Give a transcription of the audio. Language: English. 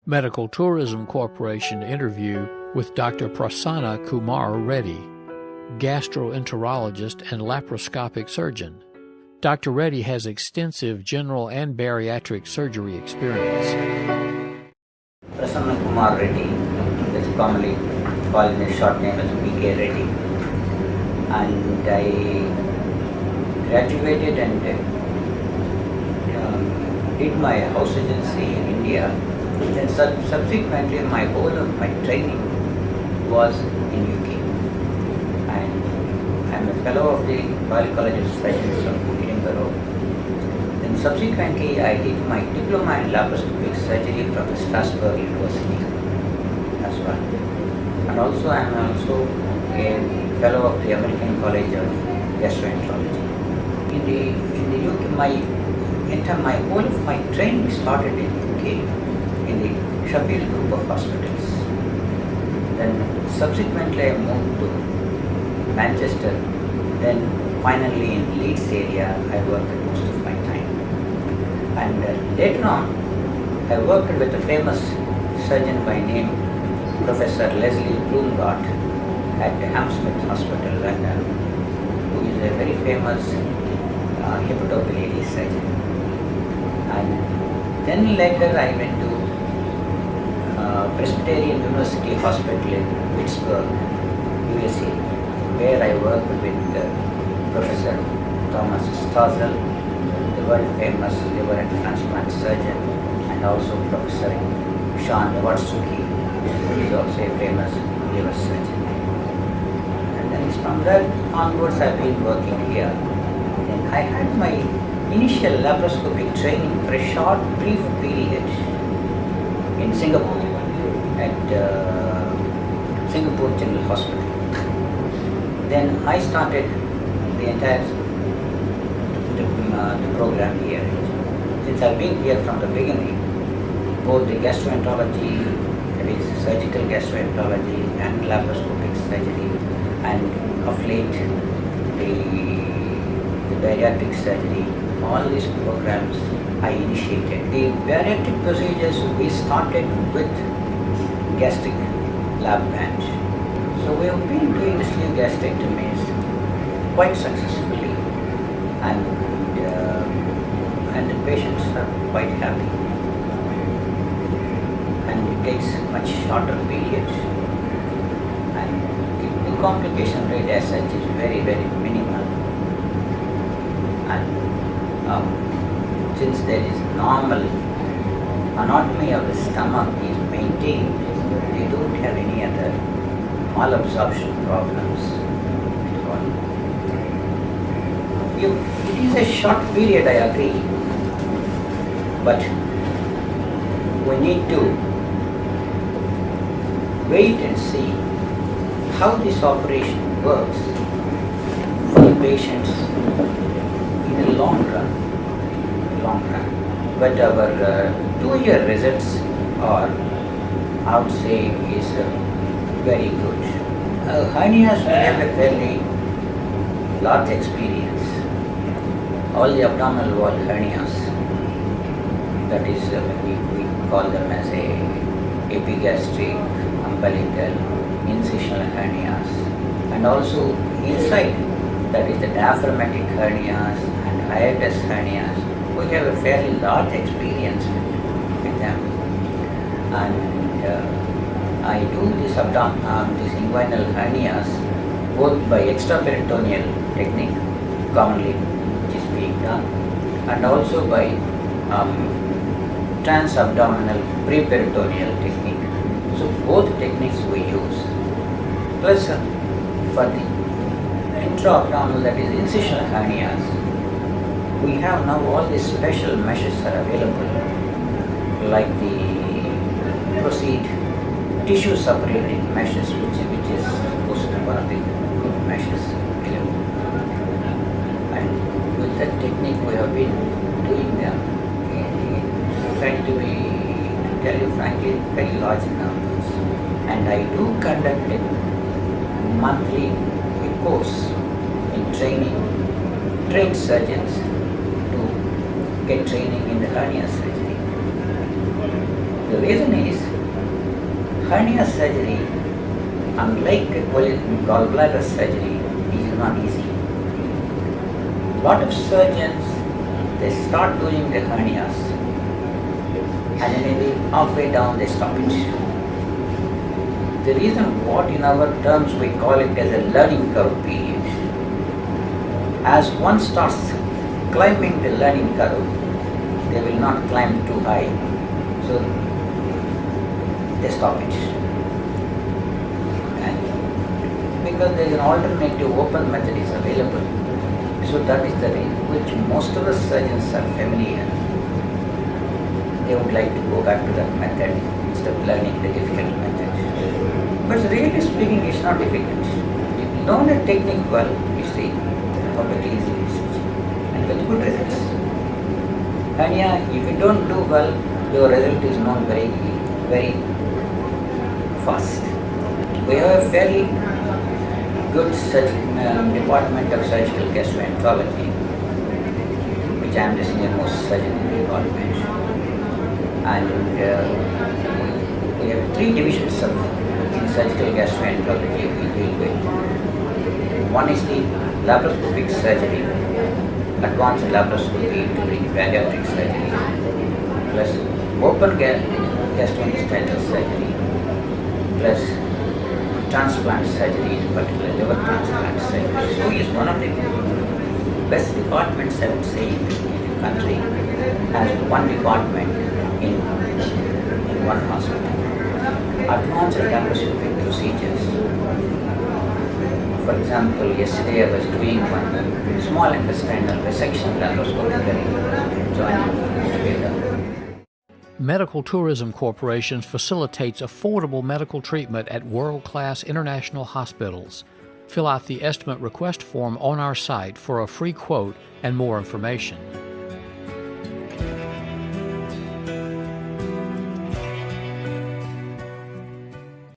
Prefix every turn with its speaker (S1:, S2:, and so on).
S1: Medical Tourism Corporation interview with Dr. Prasanna Kumar Reddy, Gastroenterologist and Laparascopic Surgeon. Dr. Reddy has extensive general and bariatric surgery experience.
S2: Prasanna Kumar Reddy, that's commonly called in a short name as PK Reddy. And I graduated and did my house agency in India. Then subsequently my whole of my training was in UK. And I'm a fellow of the Royal College of Surgeons of Edinburgh. Then subsequently I did my diploma in laparoscopic surgery from the Strasbourg University as well. And also I'm also a fellow of the American College of Gastroenterology. In the UK, my whole of my training started in UK, in the Sheffield group of hospitals. Then subsequently I moved to Manchester. Then finally in Leeds area I worked most of my time. And later on I worked with a famous surgeon by name Professor Leslie Bloomgart at Hammersmith Hospital, London, who is a very famous hepatobiliary surgeon. And then later I went to Presbyterian University Hospital in Pittsburgh, USA, where I worked with Professor Thomas Stossel, the world famous liver and transplant surgeon, and also Professor Sean Watsuki, who is also a famous liver surgeon. And then from that onwards I've been working here. And I had my initial laparoscopic training for a short, brief period in Singapore at Singapore General Hospital. Then I started the entire the program here. Since I've been here from the beginning, both the gastroenterology, that is surgical gastroenterology and laparoscopic surgery, and of late the bariatric surgery, all these programs I initiated. The bariatric procedures we started with gastric lab bench. So we have been doing the sleeve gastrectomies quite successfully, and the patients are quite happy. And it takes much shorter period, and the complication rate as such is very, very minimal. And since there is normal anatomy of the stomach is maintained, they don't have any other malabsorption problems at all. It is a short period, I agree, but we need to wait and see how this operation works for the patients in the long run. But our 2-year results are, I would say, is very good. Hernias, we have a fairly large experience. All the abdominal wall hernias, that is, we call them as epigastric, umbilical, incisional hernias, and also inside, that is the diaphragmatic hernias and hiatus hernias. We have a fairly large experience with them. And I do this inguinal hernias both by extraperitoneal technique, commonly which is being done, and also by transabdominal preperitoneal technique. So both techniques we use. Plus for the intra-abdominal, that is incisional hernias, we have now all these special meshes are available, like the Proceed tissue separating meshes, which is supposed to be one of the good meshes available. And with that technique we have been doing them trying to tell you frankly, very large numbers. And I do conduct a monthly course in training, train surgeons to get training in the hernia surgery. The The reason is hernia surgery, unlike gallbladder surgery, is not easy. A lot of surgeons, they start doing the hernias and then maybe halfway down they stop it. The reason what in our terms we call it as a learning curve period. As one starts climbing the learning curve, they will not climb too high, so they stop it. And because there is an alternative open method is available, so that is the reason which most of the surgeons are familiar. They would like to go back to that method instead of learning the difficult method. But really speaking, it's not difficult. If you learn a technique well, you see, perfectly easy and with good results. Hernia, if you don't do well, your result is known very, very fast. We have a fairly good department of surgical gastroenterology, which I am the senior most surgeon in the department. And we have 3 divisions in surgical gastroenterology we deal with. One is the laparoscopic surgery, advanced laparoscopy including bariatric surgery, plus open gastrointestinal surgery, plus transplant surgery, in particular liver transplant surgery. So is one of the best departments, I would say, in the country, has one department in one hospital. Advanced laparoscopic procedures. For example, yesterday I was doing one small intestinal resection laparoscopically joining together.
S1: Medical Tourism Corporation facilitates affordable medical treatment at world-class international hospitals. Fill out the estimate request form on our site for a free quote and more information.